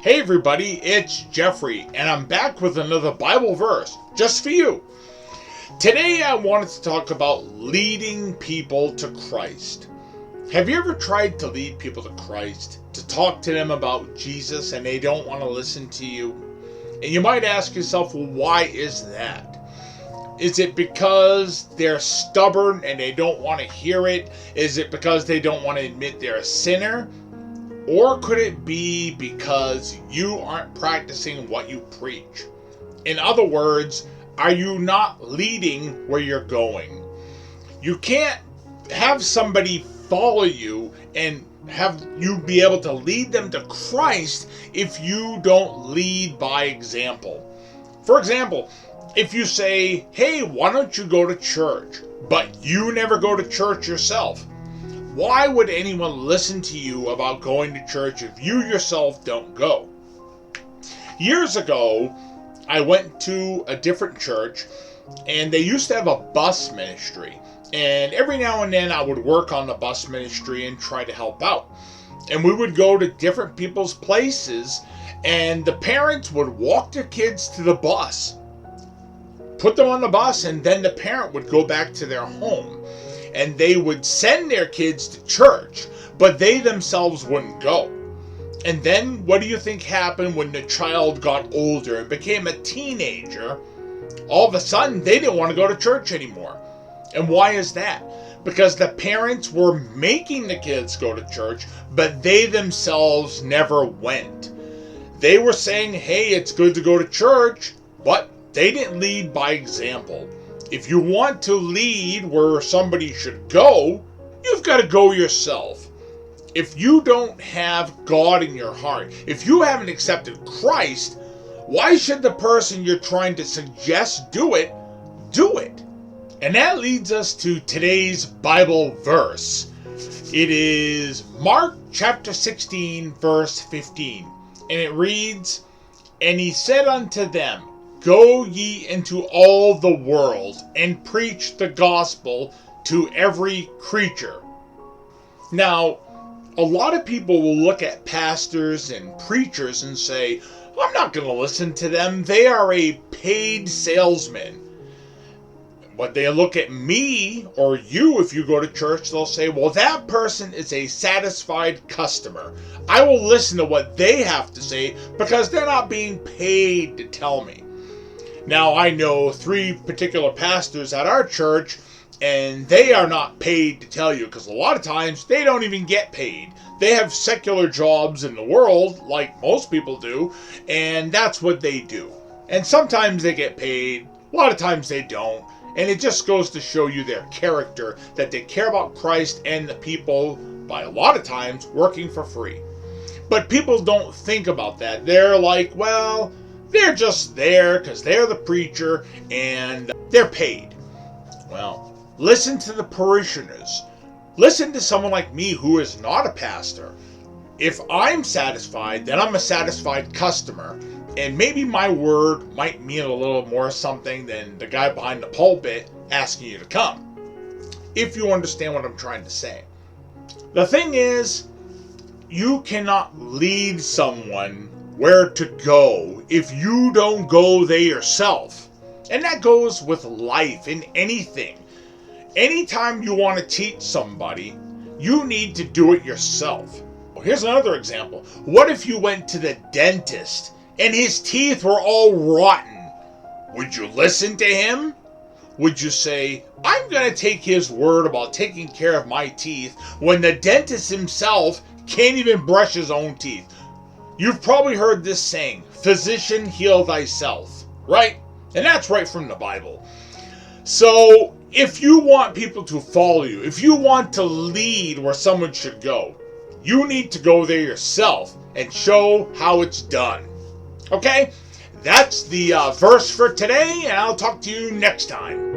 Hey everybody, it's Jeffrey, and I'm back with another Bible verse, just for you. Today I wanted to talk about leading people to Christ. Have you ever tried to lead people to Christ, to talk to them about Jesus, and they don't want to listen to you? And you might ask yourself, well, why is that? Is it because they're stubborn and they don't want to hear it? Is it because they don't want to admit they're a sinner? Or could it be because you aren't practicing what you preach? In other words, are you not leading where you're going? You can't have somebody follow you and have you be able to lead them to Christ if you don't lead by example. For example, if you say, hey, why don't you go to church? But you never go to church yourself. Why would anyone listen to you about going to church if you yourself don't go? Years ago, I went to a different church, and they used to have a bus ministry. And every now and then I would work on the bus ministry and try to help out. And we would go to different people's places, and the parents would walk their kids to the bus, put them on the bus, and then the parent would go back to their home. And they would send their kids to church, but they themselves wouldn't go. And then what do you think happened when the child got older and became a teenager? All of a sudden, they didn't want to go to church anymore. And why is that? Because the parents were making the kids go to church, but they themselves never went. They were saying, hey, it's good to go to church, but they didn't lead by example. If you want to lead where somebody should go, you've got to go yourself. If you don't have God in your heart, if you haven't accepted Christ, why should the person you're trying to suggest do it, do it? And that leads us to today's Bible verse. It is Mark chapter 16, verse 15. And it reads, "And he said unto them, Go ye into all the world, and preach the gospel to every creature." Now, a lot of people will look at pastors and preachers and say, I'm not going to listen to them. They are a paid salesman. But they look at me or you, if you go to church, they'll say, well, that person is a satisfied customer. I will listen to what they have to say because they're not being paid to tell me. Now, I know 3 particular pastors at our church, and they are not paid to tell you, because a lot of times they don't even get paid. They have secular jobs in the world, like most people do, and that's what they do. And sometimes they get paid, a lot of times they don't, and it just goes to show you their character, that they care about Christ and the people, by a lot of times, working for free. But people don't think about that. They're like, well, they're just there because they're the preacher and they're paid. Well, listen to the parishioners. Listen to someone like me who is not a pastor. If I'm satisfied, then I'm a satisfied customer. And maybe my word might mean a little more something than the guy behind the pulpit asking you to come. If you understand what I'm trying to say. The thing is, you cannot lead someone where to go if you don't go there yourself. And that goes with life, in anything. Anytime you want to teach somebody, you need to do it yourself. Here's another example. What if you went to the dentist and his teeth were all rotten? Would you listen to him? Would you say, I'm going to take his word about taking care of my teeth when the dentist himself can't even brush his own teeth? You've probably heard this saying, physician, heal thyself, right? And that's right from the Bible. So if you want people to follow you, if you want to lead where someone should go, you need to go there yourself and show how it's done. Okay? That's the verse for today, and I'll talk to you next time.